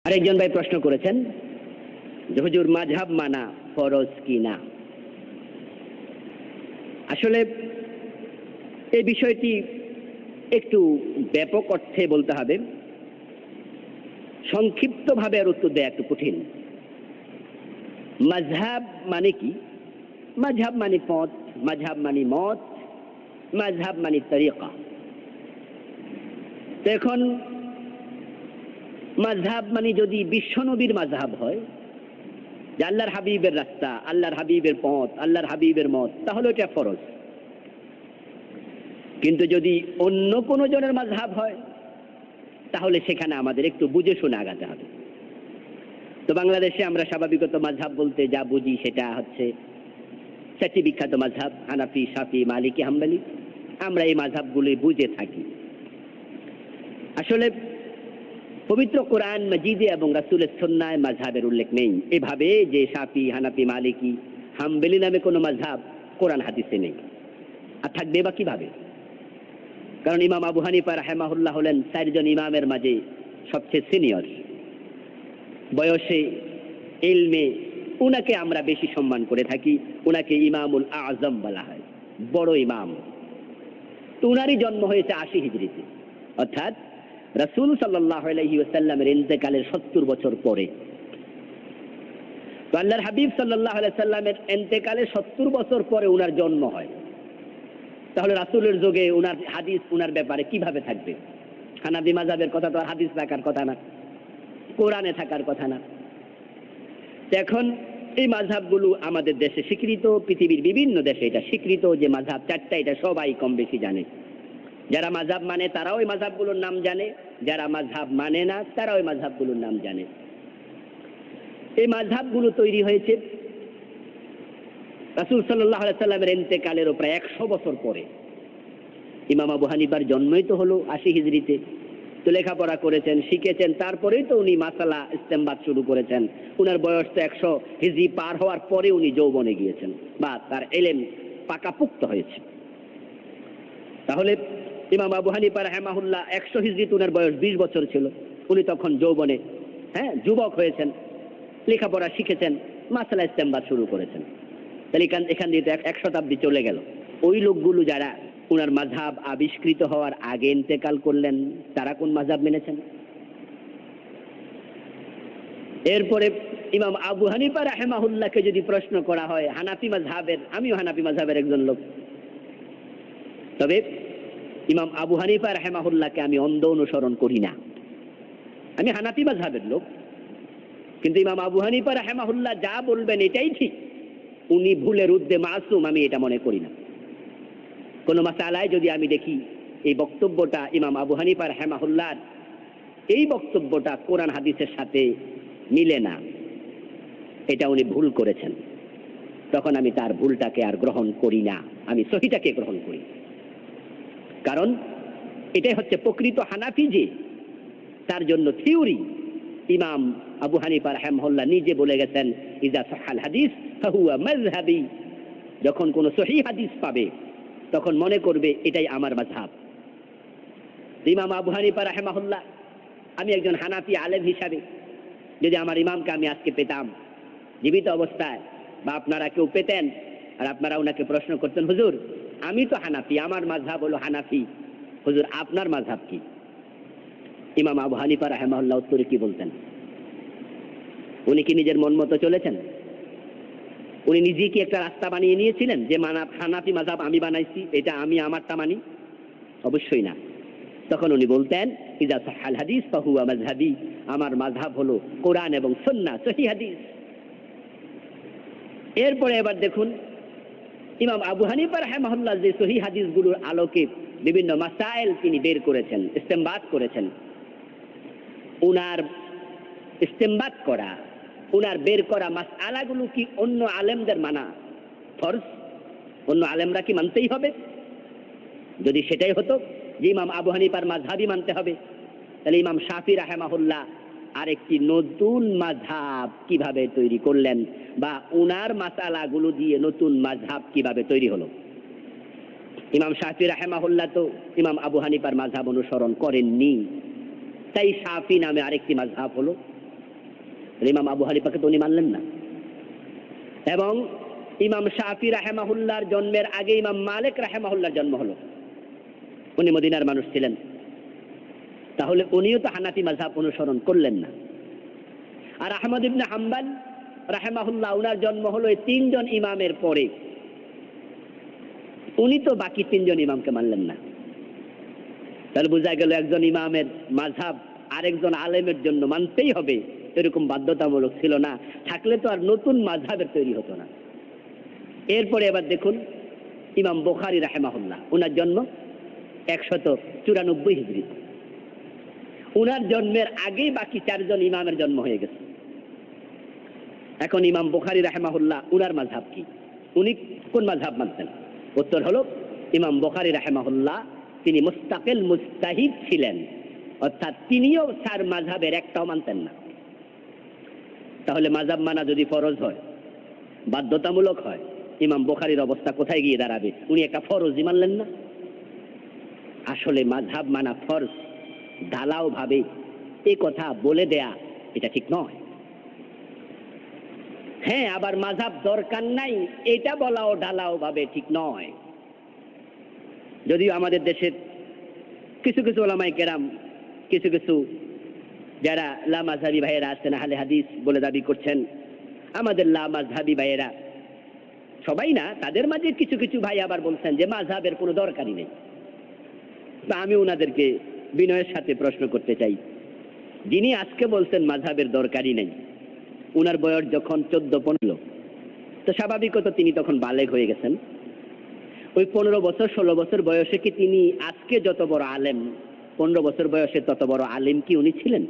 আরেকজন ভাই প্রশ্ন করেছেন যে হুজুর মাযহাব মানা ফরজ কিনা। আসলে এই বিষয়টি একটু ব্যাপক অর্থে বলতে হবে, সংক্ষিপ্তভাবে আর উত্তর দেয়া একটু কঠিন। মাযহাব মানে কি? মাযহাব মানে পথ, মাযহাব মানে মত, মাযহাব মানে তরিকা। তো এখন মাযহাব মানে যদি বিশ্বনবীর মাযহাব হয়, যে আল্লাহর হাবিবের রাস্তা, আল্লাহর হাবিবের পথ, আল্লাহর হাবিবের মত, তাহলে এটা ফরজ। কিন্তু যদি অন্য কোনো জনের মাযহাব হয় তাহলে সেখানে আমাদের একটু বুঝে শুনে আগাতে হবে। তো বাংলাদেশে আমরা স্বাভাবিকত মাযহাব বলতে যা বুঝি সেটা হচ্ছে চারটি বিখ্যাত মাযহাব, হানাফি, শাফি, মালিকি, হাম্বলি। আমরা এই মাযহাবগুলি বুঝে থাকি। আসলে পবিত্র কোরআন মাজিদে এবং রাসূলের সুন্নায় মাযহাবের উল্লেখ নেই এভাবে যে শাফি, হানাফি, মালিকি, হাম্বলি নামে কোনো মাযহাব কোরআন হাদিসে নেই। আর থাকবে বা কিভাবে? কারণ ইমাম আবু হানিফা রাহিমাহুল্লাহ হলেন চারজন ইমামের মাঝে সবচেয়ে সিনিয়র বয়সে, ইলমে উনাকে আমরা বেশি সম্মান করে থাকি। উনাকে ইমামুল আজম বলা হয়, বড় ইমাম। তো উনারই জন্ম হয়েছে 80 হিজরিতে, অর্থাৎ রাসূল সাল্লাল্লাহু আলাইহি ওয়াসাল্লামের ইন্তেকালের 70 বছর পরে। তো আল্লাহর হাবিব সাল্লাল্লাহু আলাইহি সাল্লামের ইন্তেকালের 70 বছর পরে উনার জন্ম হয়। তাহলে রাসূলের যুগে উনার হাদিস উনার ব্যাপারে কিভাবে থাকবে? হানাফি মাযহাবের কথা তো আর হাদিস থাকার কথা না, কোরআনে থাকার কথা না। এখন এই মাযহাবগুলো আমাদের দেশে স্বীকৃত, পৃথিবীর বিভিন্ন দেশে এটা স্বীকৃত যে মাযহাব চারটা, এটা সবাই কম বেশি জানে। যারা মাযহাব মানে তারাও ওই মাযহাবগুলোর নাম জানে, যারা মাযহাব মানে না তারাও ওই মাযহাবগুলোর নাম জানে। এই মাযহাবগুলো তৈরি হয়েছে রাসূল সাল্লাল্লাহু আলাইহি সাল্লামের ইন্তেকালেরও প্রায় 100 বছর পরে। ইমাম আবু হানিফার জন্মই তো হলো 80 হিজরিতে। তো লেখাপড়া করেছেন, শিখেছেন, তারপরেই তো উনি মাসালা ইস্তেমবাদ শুরু করেছেন। উনার বয়স তো 100 হিজরি পার হওয়ার পরে উনি যৌবনে গিয়েছেন বা তার ইলম পাকাপুক্ত হয়েছে। তাহলে ইমাম আবু হানিফা রাহিমাহুল্লাহ 100 হিজরিতে উনার বয়স 20 বছর ছিল। উনি তখন যৌবনে, যুবক হয়েছেন, লেখাপড়া শিখেছেন, মাসালা ইস্তেমবাদ শুরু করেছেন। তাহলে এখান দিয়ে তো 1 শতাব্দী চলে গেল। ওই লোকগুলো যারা উনার মাযহাব আবিষ্কৃত হওয়ার আগে ইন্তেকাল করলেন, তারা কোন মাযহাব মেনেছেন? এরপরে ইমাম আবু হানিফা রাহিমাহুল্লাহকে যদি প্রশ্ন করা হয় হানাফি মাযহাবের, আমিও হানাফি মাযহাবের একজন লোক, তবে ইমাম আবু হানিফা রাহিমাহুল্লাহকে আমি অন্ধ অনুসরণ করি না। আমি হানাফি মাযহাবের লোক, কিন্তু ইমাম আবু হানিফা রাহিমাহুল্লাহ যা বলবেন এটাই ঠিক। উনি ভুলের ঊর্ধ্বে মাসুম, আমি এটা মনে করি না। কোন মাসালায় যদি আমি দেখি এই বক্তব্যটা ইমাম আবু হানিফা রাহিমাহুল্লাহর এই বক্তব্যটা কোরআন হাদিসের সাথে মিলে না, এটা উনি ভুল করেছেন, তখন আমি তার ভুলটাকে আর গ্রহণ করি না, আমি সহিটাকে গ্রহণ করি। কারণ এটাই হচ্ছে প্রকৃত হানাফি, যে তার জন্য থিওরি। ইমাম আবু হানিফা রাহিমাহুল্লাহ নিজে বলে গেছেন, ইযা সাহাল হাদিস ফাহুয়া মাযহাবি। যখন কোন সহিহ হাদিস পাবে তখন মনে করবে এটাই আমার মাযহাব। ইমাম আবু হানিফা রাহিমাহুল্লাহ, আমি একজন হানাফি আলেম হিসাবে যদি আমার ইমামকে আমি আজকে পেতাম জীবিত অবস্থায়, বা আপনারা কেউ পেতেন, আর আপনারা ওনাকে প্রশ্ন করতেন, হুজুর আমি তো হানাফি, আমার মাযহাব হলো হানাফি, হুজুর আপনার মাযহাব কি? ইমাম আবু হানিফা রাহিমাহুল্লাহ উত্তরে কি বলতেন? উনি কি নিজের মন মতো চলেছেন? উনি নিজে কি একটা রাস্তা বানিয়ে নিয়েছিলেন যে হানাফি মাযহাব আমি বানাইছি, এটা আমি আমারটা মানি? অবশ্যই না। তখন উনি বলতেন, ইযা সাহাল হাদিস ফাহুয়া মাযহাবি, আমার মাযহাব হলো কোরআন এবং সুন্নাহ, সহিহ হাদিস। এরপরে এবার দেখুন ইমাম আবু হানিফা রাহিমাহুল্লাহ যে সহিহ হাদিসগুলোর আলোকে বিভিন্ন মাসাইল তিনি বের করেছেন, ইস্তেমবাদ করেছেন, উনার ইস্তেমবাদ করা, উনার বের করা মাসআলাগুলো কি অন্য আলেমদের মানা ফরজ? অন্য আলেমরা কি মানতেই হবে? যদি সেটাই হতো যে ইমাম আবু হানিফার মাযহাবই মানতে হবে, তাহলে ইমাম শাফি রাহিমাহুল্লাহ আরেকটি নতুন মাযহাব কিভাবে তৈরি করলেন, বা উনার মাসআলাগুলো দিয়ে নতুন মাযহাব কিভাবে তৈরি হলো? ইমাম শাফি রাহিমাহুল্লাহ তো ইমাম আবু হানিফার মাযহাব অনুসরণ করেননি, তাই শাফি নামে আরেকটি মাযহাব হলো। ইমাম আবু হানিফাকে তো উনি মানলেন না। এবং ইমাম শাফি রাহেমাহুল্লাহর জন্মের আগে ইমাম মালিক রাহেমাহুল্লাহর জন্ম হলো, উনি মদিনার মানুষ ছিলেন, তাহলে উনিও তো হানাফি মাযহাব অনুসরণ করলেন না। আর আহমদ ইবনে হাম্বল রাহেমাহুল্লাহ, উনার জন্ম হলো এই তিনজন ইমামের পরে, উনি তো বাকি তিনজন ইমামকে মানলেন না। তাহলে বোঝা গেল একজন ইমামের মাযহাব আরেকজন আলেমের জন্য মানতেই হবে এরকম বাধ্যতামূলক ছিল না, থাকলে তো আর নতুন মাযহাবের তৈরি হতো না। এরপরে এবার দেখুন ইমাম বুখারী রাহিমাহুল্লাহ, উনার জন্ম 194 হিজরি। উনার জন্মের আগেই বাকি চারজন ইমামের জন্ম হয়ে গেছে। এখন ইমাম বুখারী রাহিমাহুল্লাহ, উনার মাযহাব কি, উনি কোন মাযহাব মানতেন? উত্তর হলো ইমাম বুখারী রাহিমাহুল্লাহ তিনি মুস্তাকিল মুজতাহিদ ছিলেন, অর্থাৎ তিনিও চার মাযহাবের একটাও মানতেন না। তাহলে মাযহাব মানা যদি ফরজ হয়, বাধ্যতামূলক হয়, ইমাম বুখারীর অবস্থা কোথায় গিয়ে দাঁড়াবে? উনি একটা ফরজই মানলেন না। আসলে মাযহাব মানা ফরজ ঢালাও ভাবে এই কথা বলে দেয়া এটা ঠিক নয়। হ্যাঁ, আবার মাযহাব দরকার নাই এটা বলাও ঢালাও ভাবে ঠিক নয়। যদিও আমাদের দেশের কিছু কিছু উলামায়ে কেরাম, কিছু কিছু যারা লা মাযহাবী ভাইয়েরা আছেন, আহলে হাদিস বলে দাবি করছেন, আমাদের লা মাযহাবী ভাইয়েরা সবাই না, তাদের মাঝে কিছু কিছু ভাই আবার বলছেন যে মাযহাবের কোনো দরকারই নেই। আমি ওনাদেরকে বিনয়ের সাথে প্রশ্ন করতে চাই, যিনি আজকে বলছেন মাযহাবের দরকারই নেই, উনার বয়স যখন 14-15, তো স্বাভাবিকত তিনি তখন বালেগ হয়ে গেছেন। ওই 15 বছর 16 বছর বয়সে কি তিনি আজকে যত বড় আলেম, 15 বছর বয়সে তত বড় আলেম কি উনি ছিলেন?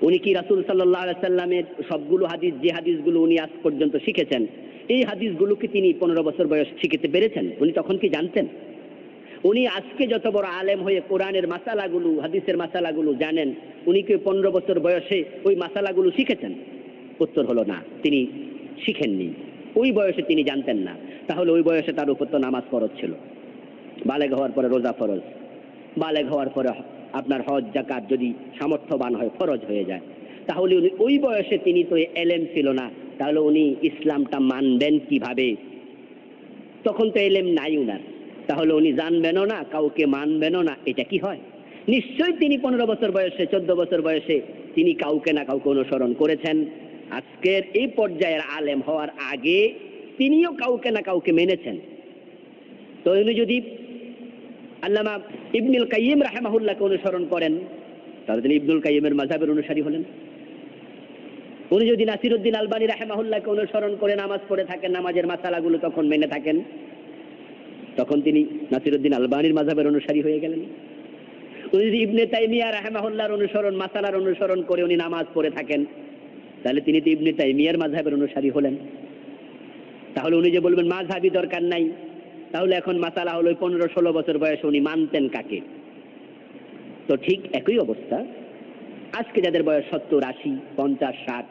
উনি কি রাসূল সাল্লাল্লাহু আলাইহি সাল্লামের সবগুলো হাদিস, যে হাদিসগুলো উনি আজ পর্যন্ত শিখেছেন, এই হাদিসগুলো কি তিনি 15 বছর বয়স শিখতে পেরেছেন? উনি তখন কি জানতেন? উনি আজকে যত বড় আলেম হয়ে কোরআনের মাসালাগুলো, হাদিসের মাসালাগুলো জানেন, উনি কি 15 বছর বয়সে ওই মাসালাগুলো শিখেছেন? উত্তর হলো না, তিনি শিখেননি। ওই বয়সে তিনি জানতেন না। তাহলে ওই বয়সে তার উপর তো নামাজ ফরজ ছিল, বালেগ হওয়ার পরে রোজা ফরজ, বালেগ হওয়ার পরে আপনার হজ যাকাত যদি সামর্থ্যবান হয় ফরজ হয়ে যায়। তাহলে উনি ওই বয়সে তিনি তো এলেম ছিল না, তাহলে উনি ইসলামটা মানবেন কিভাবে? তখন তো এলেম নাই উনার, তাহলে উনি জানবেনও না, কাউকে মানবেনও না, এটা কি হয়? নিশ্চয়ই তিনি 15 বছর বয়সে, 14 বছর বয়সে তিনি কাউকে না কাউকে অনুসরণ করেছেন। আজকের এই পর্যায়ের আলেম হওয়ার আগে তিনিও কাউকে না কাউকে মেনেছেন। তো উনি যদি আল্লামা ইবনুল কাইয়িম রাহিমাহুল্লাহকে অনুসরণ করেন, তাহলে তিনি ইবনুল কাইয়িমের মাযহাবের অনুসারী হলেন। উনি যদি নাসিরউদ্দিন আলবানী রাহিমাহুল্লাহকে অনুসরণ করে নামাজ পড়ে থাকেন, নামাজের মাসালাগুলো তখন মেনে থাকেন, তখন তিনি নাসিরউদ্দিন আলবানীর মাযহাবের অনুসারী হয়ে গেলেন। উনি যদি ইবনে তাইমিয়া রাহিমাহুল্লাহর অনুসরণ, মাসালার অনুসরণ করে উনি নামাজ পড়ে থাকেন, তাহলে তিনি তো ইবনে তাইমিয়ার মাযহাবের অনুসারী হলেন। তাহলে উনি যে বলবেন মাযহাবি দরকার নাই, তাহলে এখন মাসালা হলো 15-16 বছর বয়সে উনি মানতেন কাকে? তো ঠিক একই অবস্থা আজকে যাদের বয়স 70, 80, 50, 60,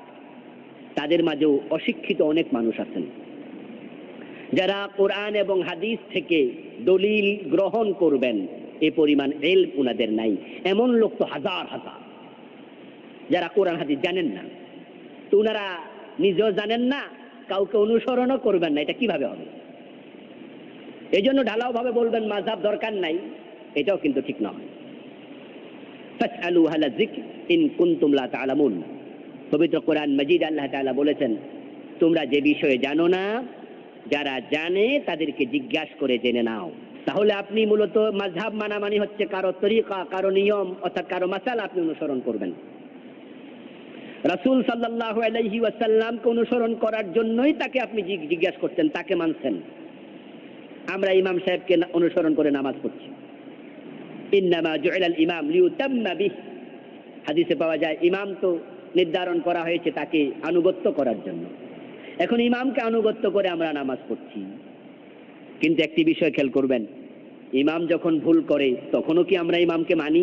তাদের মাঝেও অশিক্ষিত অনেক মানুষ আছেন, যারা কোরআন এবং হাদিস থেকে দলিল গ্রহণ করবেন এই পরিমাণ ইলম উনাদের নাই। এমন লোক তো হাজার হাজার, যারা কোরআন হাদিস জানেন না। তো উনারা নিজেও জানেন না, কাউকে অনুসরণও করবেন না, এটা কিভাবে হবে? এই জন্য ঢালাও ভাবে বলবেন মাযহাব দরকার নাই, এটাও কিন্তু ঠিক নয়। ফাসআলু আহলা যিকর ইন কুনতুম লা তা'লামুন। পবিত্র কোরআন মাজিদ আল্লাহ তাআলা বলেছেন, তোমরা যে বিষয়ে জানো না, যারা জানে তাদেরকে জিজ্ঞাসা করে জেনে নাও। তাহলে আপনি মূলত মাযহাব মানা মানে হচ্ছে কারো তরিকা, কারো নিয়ম, অর্থাৎ কারো মাসালা আপনি অনুসরণ করবেন। রাসূল সাল্লাল্লাহু আলাইহি ওয়াসাল্লামকে অনুসরণ করার জন্যই তাকে আপনি জিজ্ঞাসা করতেন, তাকে মানছেন। আমরা ইমাম সাহেবকে অনুসরণ করে নামাজ পড়ছি। ইন্নামা জুইলাল ইমাম লিউতাম্মা বিহি, হাদিসে পাওয়া যায় ইমাম তো নির্ধারণ করা হয়েছে তাকে আনুগত্য করার জন্য। এখন ইমামকে আনুগত্য করে আমরা নামাজ পড়ছি, কিন্তু একটি বিষয় খেয়াল করবেন, ইমাম যখন ভুল করে তখনও কি আমরা ইমামকে মানি,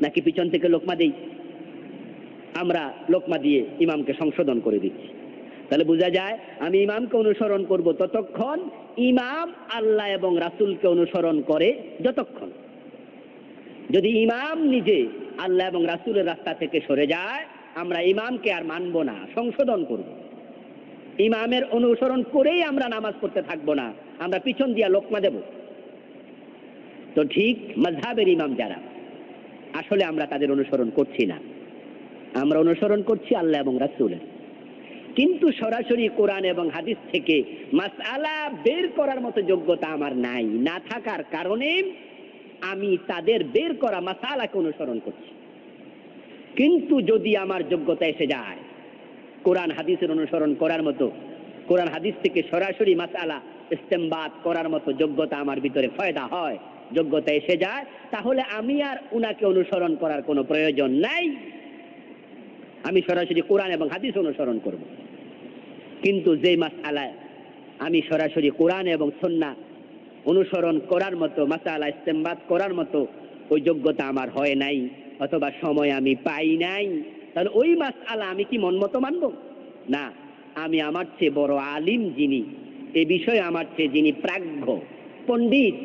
নাকি পিছন থেকে লোকমা দেই? আমরা লোকমা দিয়ে ইমামকে সংশোধন করে দিচ্ছি। তাহলে বোঝা যায় আমি ইমামকে অনুসরণ করব ততক্ষণ ইমাম আল্লাহ এবং রাসূলকে অনুসরণ করে যতক্ষণ। যদি ইমাম নিজে আল্লাহ এবং রাসূলের রাস্তা থেকে সরে যায়, আমরা ইমামকে আর মানব না, সংশোধন করব। ইমামের অনুসরণ করেই আমরা নামাজ পড়তে থাকবো না, আমরা পিছন দিয়া লোকমা দেব। তো ঠিক মাযহাবের ইমাম যারা, আসলে আমরা তাদের অনুসরণ করছি না, আমরা অনুসরণ করছি আল্লাহ এবং রাসূলের। কিন্তু সরাসরি কোরআন এবং হাদিস থেকে মাসআলা বের করার মতো যোগ্যতা আমার নাই, না থাকার কারণে আমি তাদের বের করা মাসআলাকে অনুসরণ করছি। কিন্তু যদি আমার যোগ্যতা এসে যায় কোরআন হাদিসের অনুসরণ করার মতো, কোরআন হাদিস থেকে সরাসরি মাসআলা ইস্তেমবাত করার মতো যোগ্যতা আমার ভিতরে পয়দা হয়, যোগ্যতা এসে যায়, তাহলে আমি আর উনাকে অনুসরণ করার কোনো প্রয়োজন নাই, আমি সরাসরি কোরআন এবং হাদিস অনুসরণ করব। কিন্তু যে মাসআলায় আমি সরাসরি কোরআন এবং সুন্নাহ অনুসরণ করার মতো, মাসআলা ইস্তেমবাত করার মতো ওই যোগ্যতা আমার হয় নাই অথবা সময় আমি পাই নাই, তাহলে ওই মাসআলা আমি কি মন মতো মানব? না, আমি আমার চেয়ে বড় আলিম যিনি, এ বিষয়ে আমার চেয়ে যিনি প্রাজ্ঞ পণ্ডিত,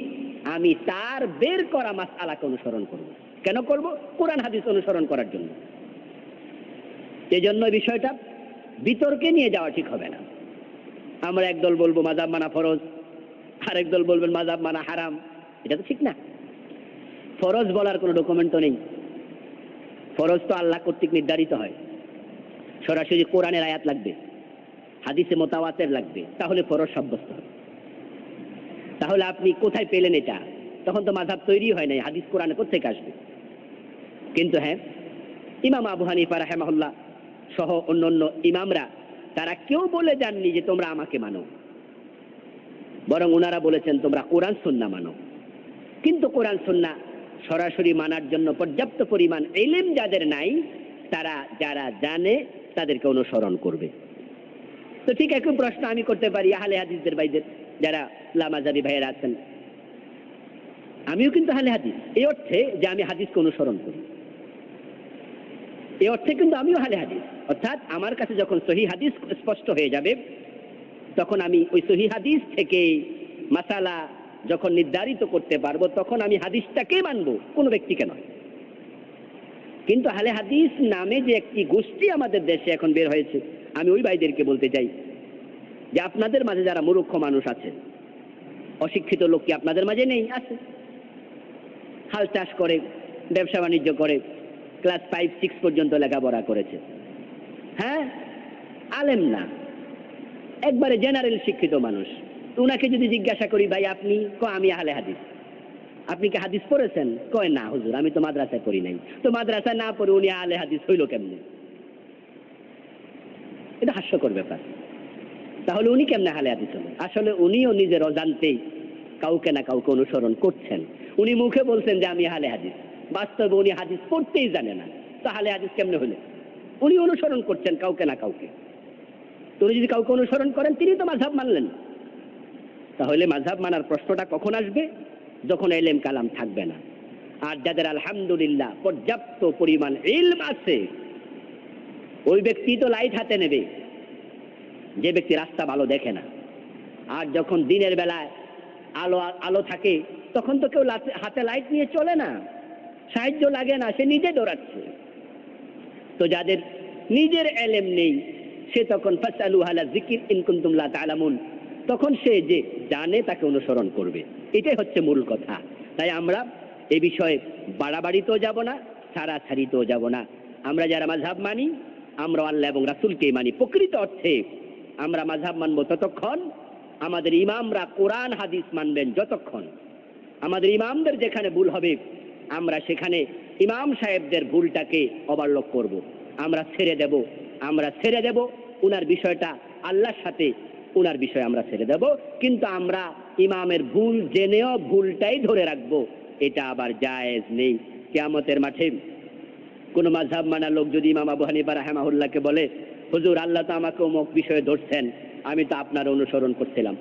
আমি তার বের করা মাসআলাকে অনুসরণ করব। কেন করব? কোরআন হাদিস অনুসরণ করার জন্য। এই জন্য বিষয়টা বিতর্কে নিয়ে যাওয়া ঠিক হবে না। আমরা একদল বলবো মাযহাব মানা ফরজ, আরেক দল বলবেন মাযহাব মানা হারাম, এটা তো ঠিক না। ফরজ বলার কোনো ডকুমেন্ট তো নেই, ফরজ তো আল্লাহ কর্তৃক নির্ধারিত হয়, সরাসরি কোরআনের আয়াত লাগবে, হাদিসে মুতাওয়াতির লাগবে, তাহলে ফরজ সাব্যস্ত হবে। তাহলে আপনি কোথায় পেলেন এটা? তখন তো মাযহাব তৈরি হয় নাই, হাদিস কোরআনে কোত্থেকে আসবে? কিন্তু হ্যাঁ, ইমাম আবু হানিফা রাহিমাহুল্লাহ সহ অন্যান্য ইমামরা তারা কেউ বলে যাননি যে তোমরা আমাকে মানো, বরং ওনারা বলেছেন তোমরা কোরআন সুন্নাহ মানো। কিন্তু কোরআন সুন্নাহ সরাসরি মানার জন্য পর্যাপ্ত পরিমাণ ইলম যাদের নাই, তারা যারা জানে তাদেরকে অনুসরণ করবে। তো ঠিক একই প্রশ্ন আমি করতে পারি আহলে হাদিসদের ভাইদের, যারা লামাজাবি ভাইয়েরা আছেন। আমিও কিন্তু আহলে হাদিস, এই অর্থে যে আমি হাদিসকে অনুসরণ করি, এই অর্থে কিন্তু আমিও আহলে হাদিস। অর্থাৎ আমার কাছে যখন সহিহ হাদিস স্পষ্ট হয়ে যাবে, তখন আমি ওই সহিহ হাদিস থেকে মাসালা যখন নির্ধারিত করতে পারবো, তখন আমি হাদিসটাকেই মানবো, কোনো ব্যক্তিকে নয়। কিন্তু আহলে হাদিস নামে যে একটি গোষ্ঠী আমাদের দেশে এখন বের হয়েছে, আমি ওই ভাইদেরকে বলতে চাই যে আপনাদের মাঝে যারা মূর্খ মানুষ আছে, অশিক্ষিত লোক কি আপনাদের মাঝে নেই? আছে। হাল চাষ করে, ব্যবসা বাণিজ্য করে, ক্লাস 5-6 পর্যন্ত লেখাপড়া করেছে, হ্যাঁ, আলেম না, একবারে জেনারেল শিক্ষিত মানুষ। উনাকে যদি জিজ্ঞাসা করি ভাই আপনি, আমি আহলে হাদিস, আপনি কি হাদিস পড়েছেন? কয় না হুজুর, আমি তো মাদ্রাসায় পড়ি নাই। তো মাদ্রাসায় না পড়ে উনি আহলে হাদিস হইল কেমনে? এটা হাস্যকর ব্যাপার। তাহলে উনি কেমনে আহলে হাদিস হলেন? আসলে উনিও নিজের অজান্তেই কাউকে না কাউকে অনুসরণ করছেন। উনি মুখে বলছেন যে আমি আহলে হাদিস, বাস্তবে উনি হাদিস পড়তেই জানে না। তো আহলে হাদিস কেমনে হলো? উনি অনুসরণ করছেন কাউকে না কাউকে। তো উনি যদি কাউকে অনুসরণ করেন, তিনি তো মাযহাব মানলেন। তাহলে মাযহাব মানার প্রশ্নটা কখন আসবে? যখন ইলম কালাম থাকবে না। আর যাদের আলহামদুলিল্লাহ পর্যাপ্ত পরিমাণ ইলম আছে, ওই ব্যক্তি তো লাইট হাতে নেবে, যে ব্যক্তি রাস্তা ভালো দেখে না। আর যখন দিনের বেলায় আলো আলো থাকে, তখন তো কেউ হাতে লাইট নিয়ে চলে না, সাহায্য লাগে না, সে নিজে দৌড়াচ্ছে। তো যাদের নিজের ইলম নেই, সে তখন ফাসআলু আহলা যিকর ইন কুনতুম লা তা'লামুন, তখন সে যে জানে তাকে অনুসরণ করবে। এটাই হচ্ছে মূল কথা। তাই আমরা এই বিষয়ে বাড়াবাড়িতেও যাব না, ছাড়াছাড়িতেও যাব না। আমরা যারা মাযহাব মানি, আমরা আল্লাহ এবং রাসূলকেই মানি। প্রকৃত অর্থে আমরা মাযহাব মানব ততক্ষণ, আমাদের ইমামরা কোরআন হাদিস মানবেন যতক্ষণ। আমাদের ইমামদের যেখানে ভুল হবে, আমরা সেখানে ইমাম সাহেবদের ভুলটাকে ওভারলোক করব। আমরা ছেড়ে দেব উনার বিষয়টা আল্লাহর সাথে, উনার বিষয় আমরা ছেড়ে দেব। কিন্তু আমরা ইমামের ভুল জেনেও ভুলটাই ধরে রাখবো, এটা আবার জায়েজ নেই। কিয়ামতের মাঠে কোন মাযহাব মানা লোক যদি ইমাম আবু হানিফা রাহিমাহুল্লাহকে বলে, হুজুর আল্লাহ তো আমাকে অমুক বিষয়ে ধরছেন, আমি তো আপনার অনুসরণ করছিলাম,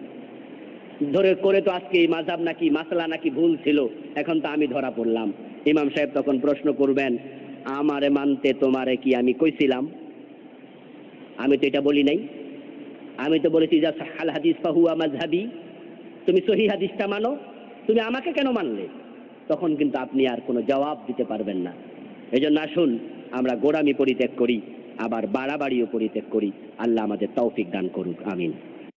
ধরে করে তো আজকে এই মাযহাব নাকি মাসলা নাকি ভুল ছিল, এখন তো আমি ধরা পড়লাম। ইমাম সাহেব তখন প্রশ্ন করবেন, আমারে মানতে তোমারে কি আমি কইছিলাম? আমি তো এটা বলি নাই। আমি তো বলেছি যা সাহাল হাদিস ফাহুয়া মাযহাবি, তুমি সহিহ হাদিসটা মানো, তুমি আমাকে কেন মানলে? তখন কিন্তু আপনি আর কোনো জবাব দিতে পারবেন না। এজন্য আসুন আমরা গোড়ামি পরিত্যাগ করি, আবার বাড়াবাড়িও পরিত্যাগ করি। আল্লাহ আমাদের তৌফিক দান করুক, আমিন।